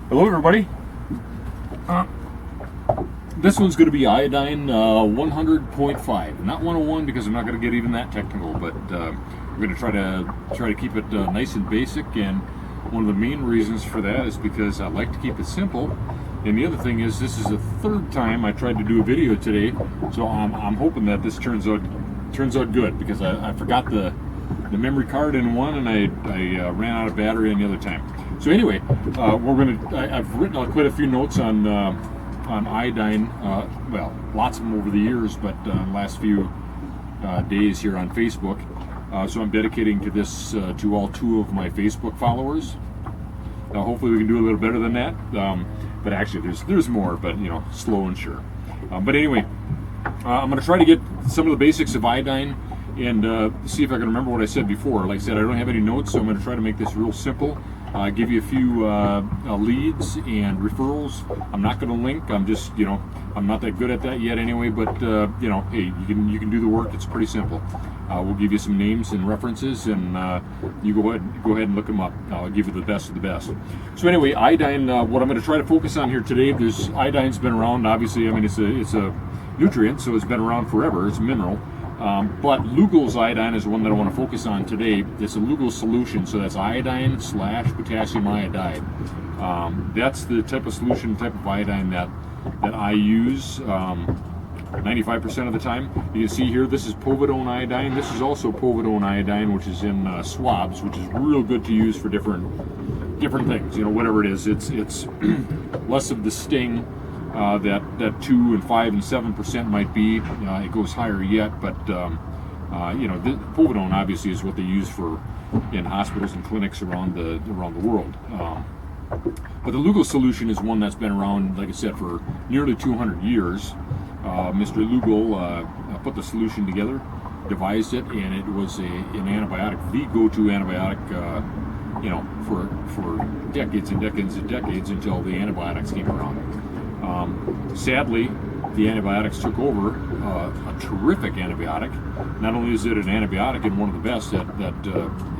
Hello everybody. This one's going to be iodine 100.5, not 101 because I'm not going to get even that technical, but we're going to try to keep it nice and basic. And one of the main reasons for that is because I like to keep it simple. And the other thing is, this is the third time I tried to do a video today, so I'm hoping that this turns out good, because I forgot the memory card in one, and I ran out of battery in the other time. So anyway, I've written quite a few notes on iodine, well, lots of them over the years, but last few days here on Facebook. So I'm dedicating to this to all 2 of my Facebook followers. Hopefully we can do a little better than that. But actually, there's more, but you know, slow and sure. But anyway, I'm going to try to get some of the basics of iodine and see if I can remember what I said before. Like I said, I don't have any notes, so I'm going to try to make this real simple. Give you a few leads and referrals. I'm not going to link. I'm just, you know, I'm not that good at that yet anyway. But you know, hey, you can do the work. It's pretty simple. We'll give you some names and references, and you go ahead and look them up. I'll give you the best of the best. So anyway, iodine. What I'm going to try to focus on here today. Iodine's been around. Obviously, I mean it's a nutrient, so it's been around forever. It's a mineral. But Lugols iodine is one that I want to focus on today. It's a Lugols solution, so that's iodine / potassium iodide. That's the type of solution, type of iodine that I use 95% of the time. You can see here, this is povidone iodine. This is also povidone iodine, which is in swabs, which is real good to use for different things. You know, whatever it is, it's less of the sting that 2 and 5 and 7% might be. It goes higher yet, but you know, the povidone obviously is what they use in hospitals and clinics around the world. But the Lugols solution is one that's been around, like I said, for nearly 200 years. Mr. Lugol put the solution together, devised it, and it was an antibiotic, the go-to antibiotic, you know, for decades and decades and decades until the antibiotics came around. Sadly, the antibiotics took over. A terrific antibiotic. Not only is it an antibiotic and one of the best that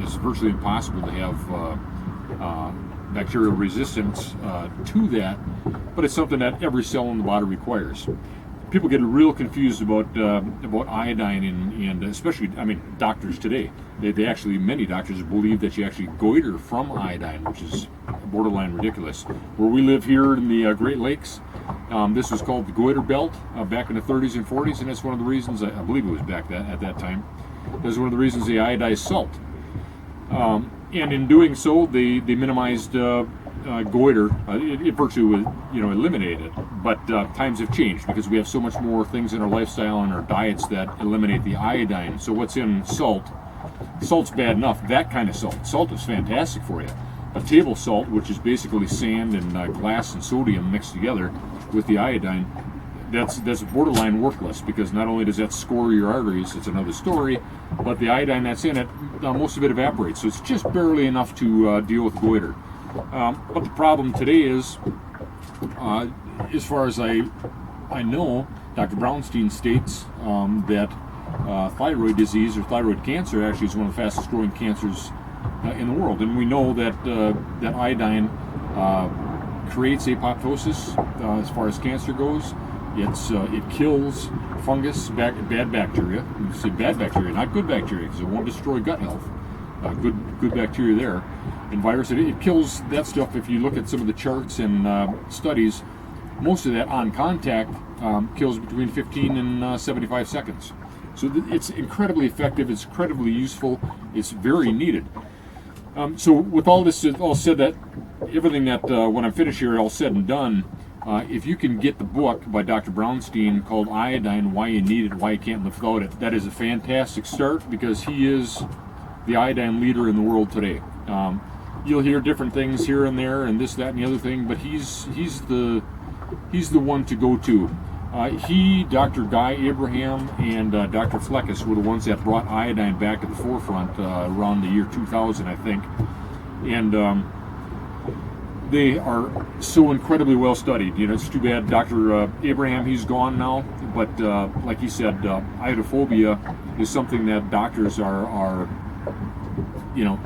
is virtually impossible to have bacterial resistance to that, but it's something that every cell in the body requires. People get real confused about iodine, and especially, I mean, doctors today. They actually, many doctors believe that you actually goiter from iodine, which is borderline ridiculous. Where we live here in the Great Lakes, this was called the goiter belt back in the 30s and 40s, and that's one of the reasons, I believe it was back at that time, that's one of the reasons they iodized salt. And in doing so, they minimized goiter. It virtually, you know, eliminated it. But times have changed because we have so much more things in our lifestyle and our diets that eliminate the iodine. So what's in salt? Salt's bad enough. That kind of salt is fantastic for you. A table salt, which is basically sand and glass and sodium mixed together with the iodine, that's borderline worthless, because not only does that score your arteries, it's another story, but the iodine that's in it, most of it evaporates, so it's just barely enough to deal with goiter. But the problem today is, as far as I know, Dr. Brownstein states that thyroid disease or thyroid cancer actually is one of the fastest growing cancers in the world, and we know that that iodine creates apoptosis as far as cancer goes. It kills fungus, bad bacteria. You say bad bacteria, not good bacteria, because it won't destroy gut health. Good bacteria there, and virus. It kills that stuff. If you look at some of the charts and studies, most of that on contact kills between 15 and 75 seconds. So it's incredibly effective. It's incredibly useful. It's very needed. So with all this all said, that everything that when I'm finished here, all said and done, if you can get the book by Dr. Brownstein called Iodine, Why You Need It, Why You Can't Live Without It, that is a fantastic start, because he is the iodine leader in the world today. You'll hear different things here and there, and this, that, and the other thing, but he's the one to go to. He, Dr. Guy Abraham, and Dr. Fleckus were the ones that brought iodine back to the forefront around the year 2000, I think. And they are so incredibly well studied. You know, it's too bad Dr. Abraham, he's gone now, but like he said, iodophobia is something that doctors are you know,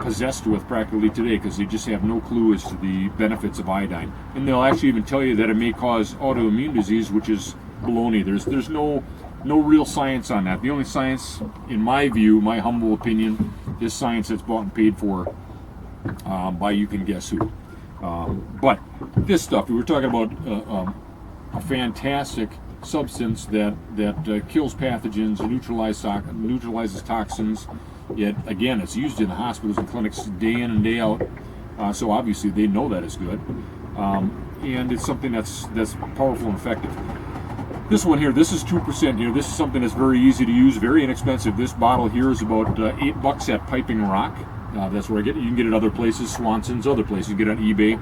possessed with practically today because they just have no clue as to the benefits of iodine. And they'll actually even tell you that it may cause autoimmune disease, which is baloney. There's no real science on that. The only science, in my view, my humble opinion, is science that's bought and paid for by you can guess who. But this stuff, we were talking about a fantastic substance that kills pathogens, neutralizes toxins. Yet again, it's used in the hospitals and clinics day in and day out. So obviously they know that it's good, and it's something that's powerful and effective. This one here, this is 2% here. This is something that's very easy to use, very inexpensive. This bottle here is about $8 at Piping Rock. That's where I get it. You can get it other places, Swanson's, other places. You can get it on eBay.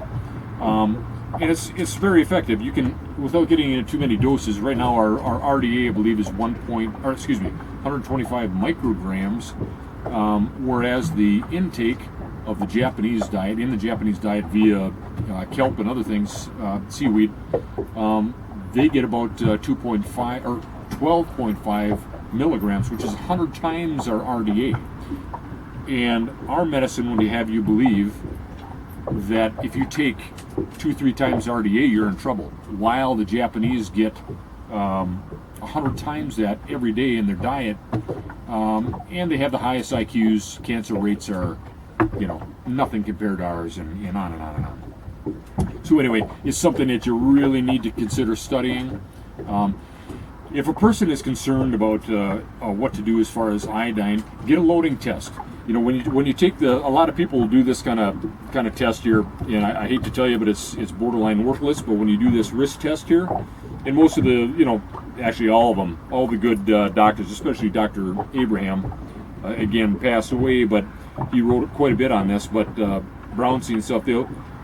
And it's very effective. You can, without getting into too many doses, right now our RDA, I believe, is 125 micrograms, whereas the intake of the Japanese diet, in the Japanese diet via kelp and other things, seaweed, they get about 2.5 or 12.5 milligrams, which is 100 times our RDA. And our medicine would have you believe that if you take 2-3 times RDA, you're in trouble, while the Japanese get 100 times that every day in their diet, and they have the highest IQs. Cancer rates are, nothing compared to ours, and on and on and on. So anyway, it's something that you really need to consider studying. If a person is concerned about what to do as far as iodine, get a loading test. When you take a lot of people will do this kind of test here, and I hate to tell you, but it's borderline worthless. But when you do this risk test here, and most of the, actually all of them, all the good doctors, especially Dr. Abraham, again passed away, but he wrote quite a bit on this. But Brownstein stuff,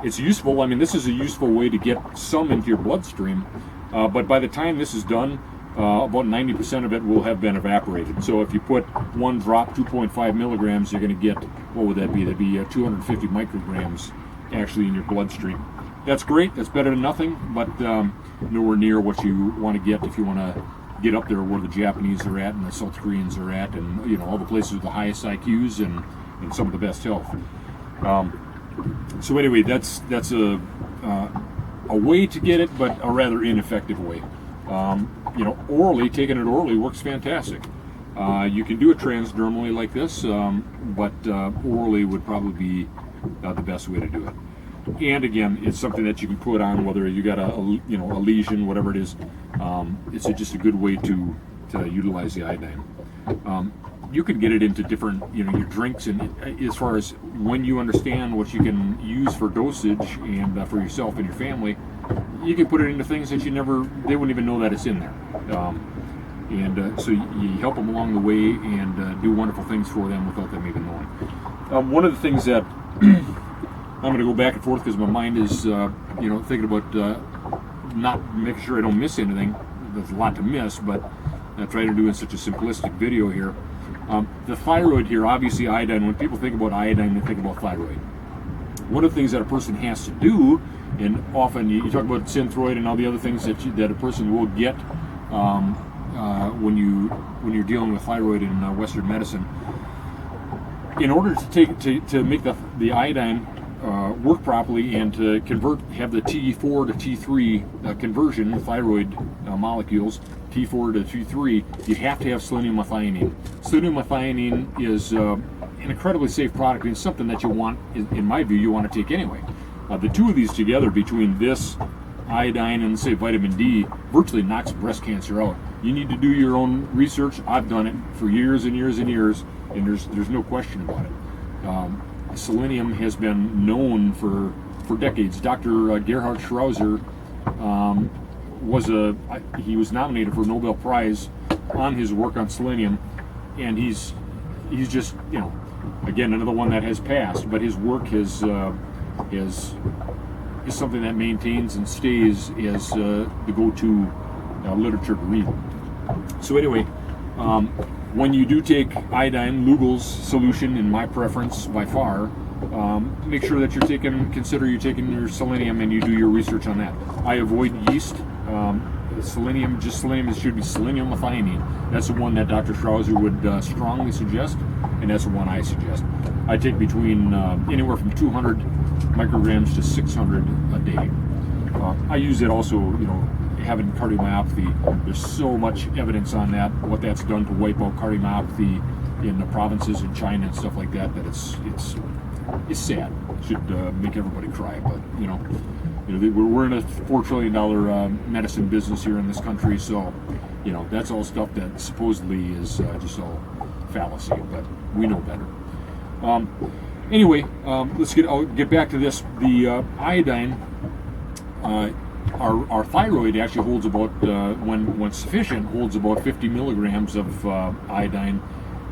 it's useful. I mean, this is a useful way to get some into your bloodstream. But by the time this is done, about 90% of it will have been evaporated. So if you put one drop, 2.5 milligrams, you're going to get, what would that be? That'd be 250 micrograms actually in your bloodstream. That's great. That's better than nothing, but nowhere near what you want to get if you want to get up there where the Japanese are at and the South Koreans are at, and all the places with the highest IQs and some of the best health. So anyway, that's a way to get it, but a rather ineffective way. Orally, taking it orally works fantastic. You can do it transdermally like this, but orally would probably be the best way to do it. And again, it's something that you can put on whether you got a lesion, whatever it is. It's just a good way to utilize the iodine. You can get it into different, your drinks, and as far as when you understand what you can use for dosage and for yourself and your family, you can put it into things that they wouldn't even know that it's in there. So you help them along the way and do wonderful things for them without them even knowing. One of the things that I'm going to go back and forth because my mind is, thinking about not making sure I don't miss anything. There's a lot to miss, but I try to do in such a simplistic video here. The thyroid here, obviously iodine, when people think about iodine, they think about thyroid. One of the things that a person has to do, and often you talk about synthroid and all the other things that a person will get when you're dealing with thyroid in Western medicine. In order to make the iodine work properly and to have the T4 to T3 conversion, thyroid molecules, T4 to T3, you have to have selenium methionine. Selenium methionine is an incredibly safe product and something that you want, in my view, you want to take anyway. The two of these together, between this iodine and say vitamin D, virtually knocks breast cancer out. You need to do your own research. I've done it for years and years and years, and there's no question about it. Selenium has been known for decades. Dr. Gerhard Schrauzer he was nominated for a Nobel Prize on his work on selenium, and he's just, again, another one that has passed, but his work is something that maintains and stays as the go-to literature to read. So anyway, when you do take iodine, Lugols Solution, in my preference by far, make sure that consider you're taking your selenium and you do your research on that. I avoid yeast. selenium, just selenium, it should be selenium methionine. That's the one that Dr. Strauser would strongly suggest, and that's the one I suggest. I take between anywhere from 200 micrograms to 600 a day. I use it also, you know, having cardiomyopathy. There's so much evidence on that, what that's done to wipe out cardiomyopathy in the provinces in China and stuff like that. That it's sad. It should make everybody cry. But you know, we're in a $4 trillion medicine business here in this country, so you know that's all stuff that supposedly is just all fallacy. But we know better. Anyway, I'll get back to this. The iodine. Our thyroid actually holds about, when sufficient, holds about 50 milligrams of iodine.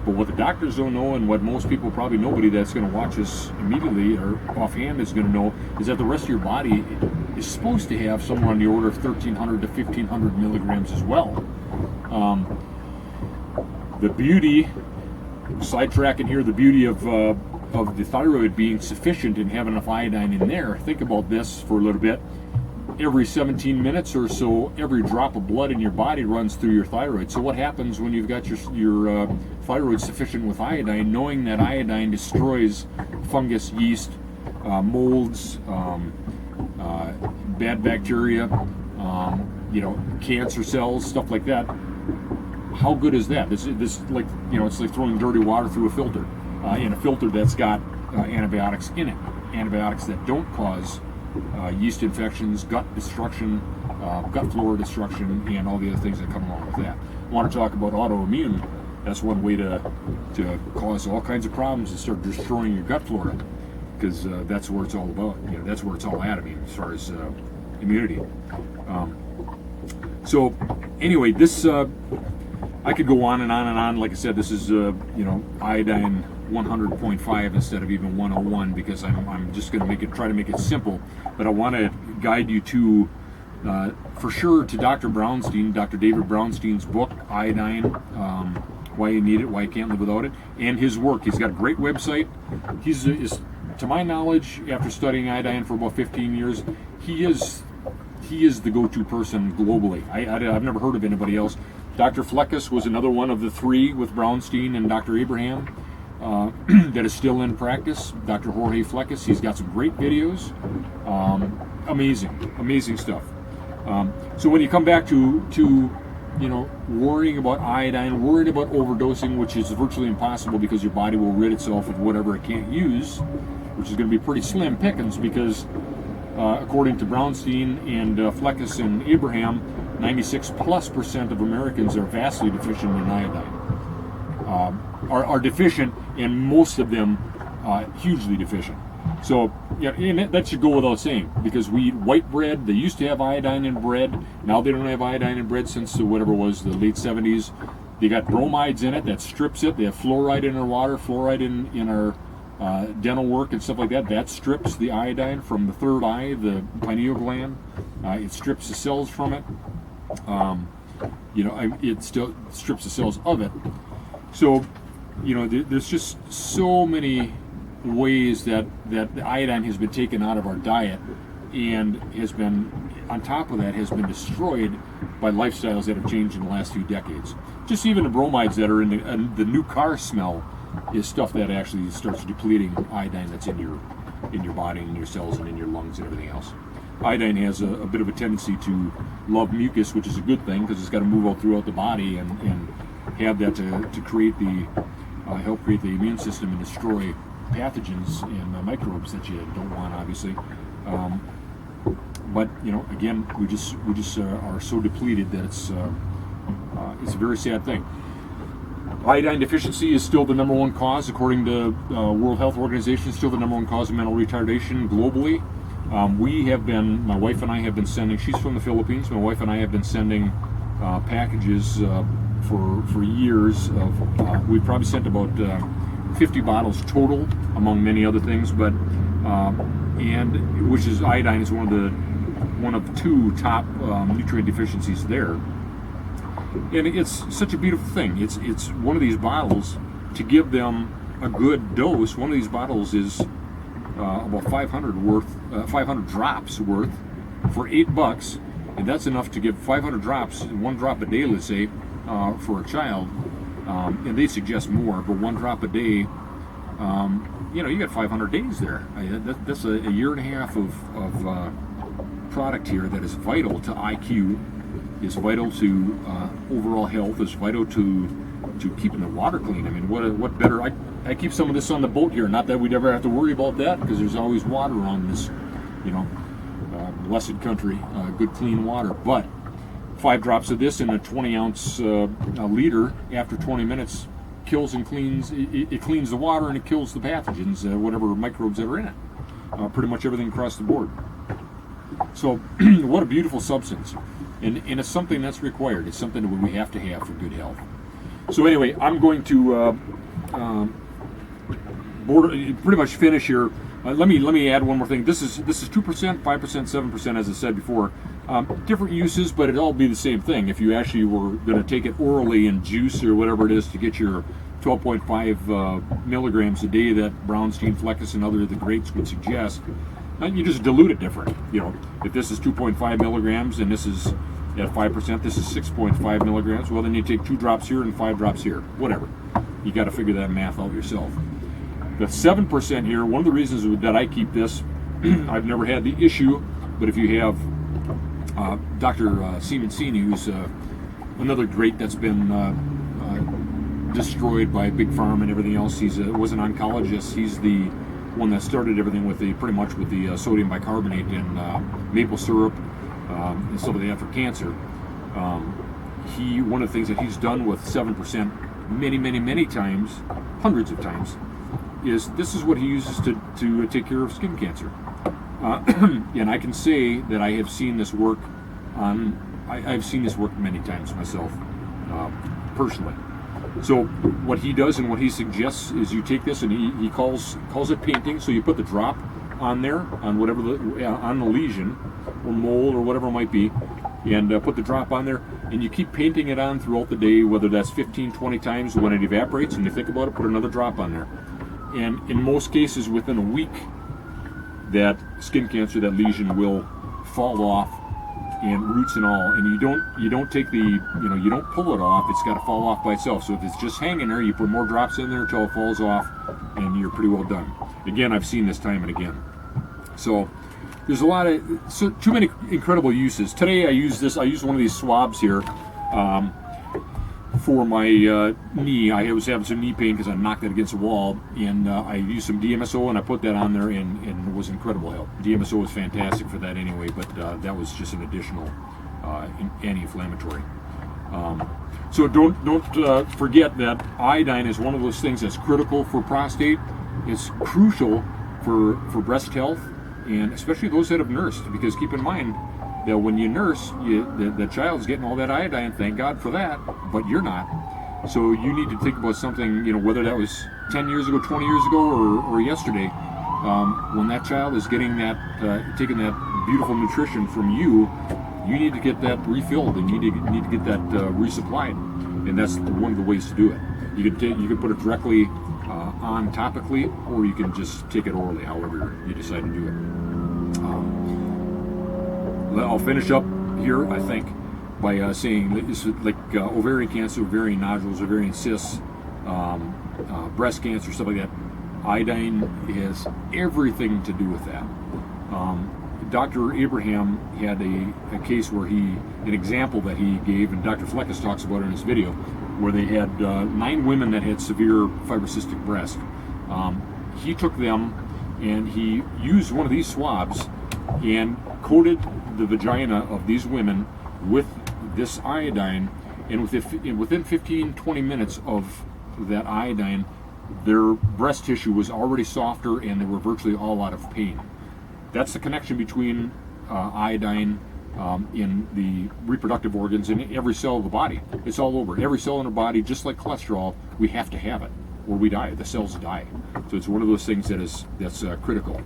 But what the doctors don't know, and what most people, probably nobody that's going to watch this immediately or offhand is going to know, is that the rest of your body is supposed to have somewhere on the order of 1,300 to 1,500 milligrams as well. The beauty, sidetracking here, the beauty of the thyroid being sufficient and having enough iodine in there, think about this for a little bit. Every 17 minutes or so, every drop of blood in your body runs through your thyroid. So what happens when you've got your thyroid sufficient with iodine, knowing that iodine destroys fungus, yeast, molds, bad bacteria, cancer cells, stuff like that? How good is that? This like, it's like throwing dirty water through a filter, in a filter that's got antibiotics in it, antibiotics that don't cause yeast infections, gut destruction, gut flora destruction, and all the other things that come along with that. I want to talk about autoimmune. That's one way to cause all kinds of problems and start destroying your gut flora, because that's where it's all about. That's where it's all at. I mean, as far as immunity. So anyway, this I could go on and on and on. Like I said, this is iodine 100.5 instead of even 101, because I'm just going to try to make it simple. But I want to guide you to, for sure, to Dr. Brownstein, Dr. David Brownstein's book, Iodine, Why You Need It, Why You Can't Live Without It, and his work. He's got a great website. He's, to my knowledge, after studying iodine for about 15 years, he is the go-to person globally. I've never heard of anybody else. Dr. Fleckus was another one of the three with Brownstein and Dr. Abraham that is still in practice. Dr. Jorge Fleckus, he's got some great videos. Amazing stuff. So when you come back to worrying about iodine, worrying about overdosing, which is virtually impossible because your body will rid itself of whatever it can't use, which is going to be pretty slim pickings, because according to Brownstein and Fleckus and Abraham, 96+% of Americans are vastly deficient in iodine. Are deficient, and most of them hugely deficient. So and that should go without saying, because we eat white bread. They used to have iodine in bread. Now they don't have iodine in bread since whatever was the late 70s. They got bromides in it that strips it. They have fluoride in our water, fluoride in our dental work and stuff like that. That strips the iodine from the third eye, the pineal gland. It strips the cells from it. It still strips the cells of it. So, there's just so many ways that the iodine has been taken out of our diet, and has been, on top of that, has been destroyed by lifestyles that have changed in the last few decades. Just even the bromides that are in the new car smell is stuff that actually starts depleting iodine that's in your body and in your cells and in your lungs and everything else. Iodine has a bit of a tendency to love mucus, which is a good thing, because it's got to move out throughout the body and have that to create help create the immune system and destroy pathogens and microbes that you don't want, obviously. But again, we just are so depleted that it's a very sad thing. Iodine deficiency is still the number one cause, according to World Health Organization, still the number one cause of mental retardation globally. My wife and I have been sending, she's from the Philippines, my wife and I have been sending packages for years of, we've probably sent about 50 bottles total, among many other things, but and which is, iodine is one of the two top nutrient deficiencies there. And it's such a beautiful thing. It's one of these bottles, to give them a good dose, one of these bottles is about 500 drops worth for $8, and that's enough to give 500 drops, 1 drop a day, let's say, for a child. And they suggest more, but 1 drop a day, you know, you got 500 days there. That's a year and a half of product here that is vital to IQ, is vital to overall health, is vital to keeping the water clean. I mean, what better? I keep some of this on the boat here. Not that we'd ever have to worry about that, because there's always water on this, you know, blessed country, good clean water. But 5 drops of this in a 20-ounce liter after 20 minutes kills and cleans. It cleans the water and it kills the pathogens, whatever microbes that are in it. Pretty much everything across the board. So, what a beautiful substance, and it's something that's required. It's something that we have to have for good health. So anyway, I'm going to pretty much finish here. Let me add one more thing. This is 2%, 5%, 7%, as I said before. Different uses, but it'll all be the same thing. If you actually were going to take it orally in juice or whatever it is to get your 12.5 milligrams a day that Brownstein, Fleckus, and other of the greats would suggest, you just dilute it different. You know, if this is 2.5 milligrams and this is at 5%, this is 6.5 milligrams. Well, then you take 2 drops here and 5 drops here. Whatever. You got to figure that math out yourself. The 7% here, one of the reasons that I keep this, I've never had the issue, but if you have Dr. Simoncini, who's another great that's been destroyed by Big Pharma and everything else. He was an oncologist. He's the one that started everything with pretty much with the sodium bicarbonate and maple syrup and some of that for cancer. One of the things that he's done with 7% many times, hundreds of times, is this is what he uses to take care of skin cancer. And I can say that I have seen this work I've seen this work many times myself, personally. So what he does and what he suggests is you take this and he calls it painting. So you put the drop on there, on whatever on the lesion or mole or whatever it might be, and put the drop on there, and you keep painting it on throughout the day, whether that's 15, 20 times. When it evaporates and you think about it, put another drop on there. And in most cases, within a week, that skin cancer, that lesion will fall off, and roots and all. And you don't take you don't pull it off. It's got to fall off by itself. So if it's just hanging there, you put more drops in there until it falls off, and you're pretty well done. Again, I've seen this time and again. So there's too many incredible uses. Today I used one of these swabs here for my knee. I was having some knee pain because I knocked it against the wall, and I used some DMSO and I put that on there, and it was incredible help. DMSO was fantastic for that anyway, but that was just an additional anti-inflammatory. So don't forget that iodine is one of those things that's critical for prostate. It's crucial for breast health, and especially those that have nursed, because keep in mind that when you nurse, the child's getting all that iodine, thank God for that, but you're not. So you need to think about something, whether that was 10 years ago, 20 years ago, or yesterday, when that child is getting taking that beautiful nutrition from you, you need to get that refilled, and you need to get that resupplied, and that's one of the ways to do it. You can put it directly on topically, or you can just take it orally, however you decide to do it. I'll finish up here, I think, by saying that this is like ovarian cancer, ovarian nodules, ovarian cysts, breast cancer, stuff like that. Iodine has everything to do with that. Dr. Abraham had a case where an example that he gave, and Dr. Fleckus talks about it in his video, where they had 9 women that had severe fibrocystic breast. He took them and he used one of these swabs and coated the vagina of these women with this iodine, and within 15-20 minutes of that iodine, their breast tissue was already softer and they were virtually all out of pain. That's the connection between iodine in the reproductive organs in every cell of the body. It's all over. Every cell in our body, just like cholesterol, we have to have it or we die. The cells die. So it's one of those things that's critical.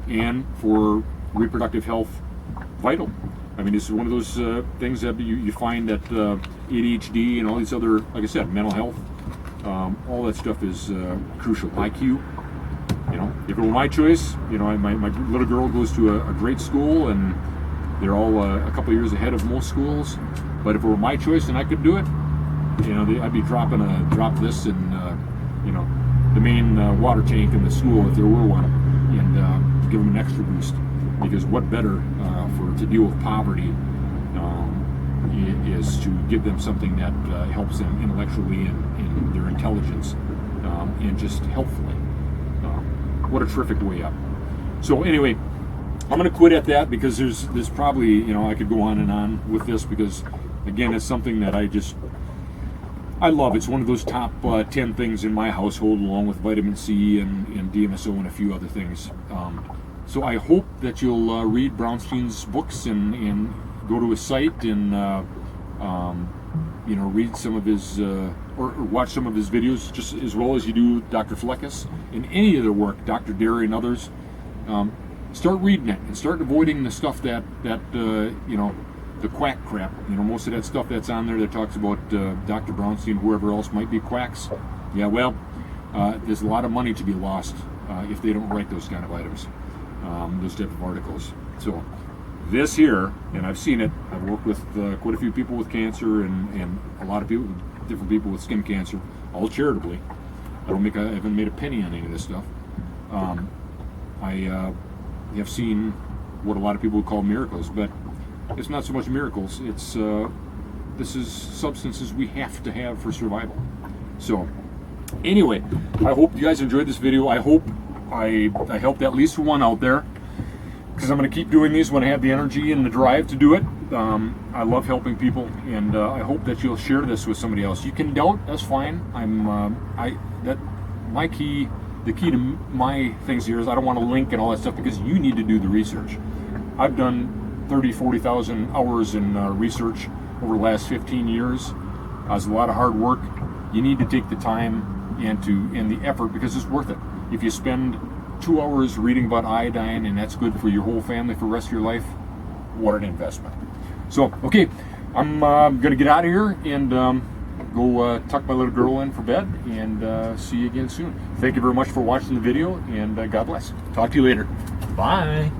And for reproductive health, vital. I mean, this is one of those things that you find that ADHD and all these other, like I said, mental health, all that stuff is crucial. IQ, if it were my choice, my little girl goes to a great school, and They're all a couple years ahead of most schools. But if it were my choice and I could do it, you know, I'd be drop this in, you know, the main water tank in the school if there were one, and give them an extra boost. Because what better to deal with poverty is to give them something that helps them intellectually and in their intelligence, and just helpfully. What a terrific way up. So anyway, I'm going to quit at that because there's probably, you know, I could go on and on with this because, again, it's something that I love. It's one of those top 10 things in my household, along with vitamin C and DMSO and a few other things. So I hope that you'll read Brownstein's books and go to his site and you know, read some of his or watch some of his videos, just as well as you do Dr. Fleckus and any of their work, Dr. Derry and others. Start reading it and start avoiding the stuff that you know, the quack crap. You know, most of that stuff that's on there that talks about Dr. Brownstein, whoever else might be quacks. Yeah, well, there's a lot of money to be lost if they don't write those kind of items, those type of articles. So this here, and I've seen it. I've worked with quite a few people with cancer and a lot of people, different people with skin cancer, all charitably. I haven't made a penny on any of this stuff. I have seen what a lot of people would call miracles, but it's not so much miracles. It's this is substances we have to have for survival. So anyway, I hope you guys enjoyed this video. I hope I helped at least one out there, because I'm going to keep doing these when I have the energy and the drive to do it. I love helping people, and I hope that you'll share this with somebody else. You can doubt, that's fine. The key to my things here is I don't want to link and all that stuff, because you need to do the research. I've done 40,000 hours in research over the last 15 years. It's a lot of hard work. You need to take the time and the effort, because it's worth it. If you spend 2 hours reading about iodine and that's good for your whole family for the rest of your life, what an investment. So, okay, I'm going to get out of here and go tuck my little girl in for bed, and see you again soon. Thank you very much for watching the video, and God bless. Talk to you later. Bye.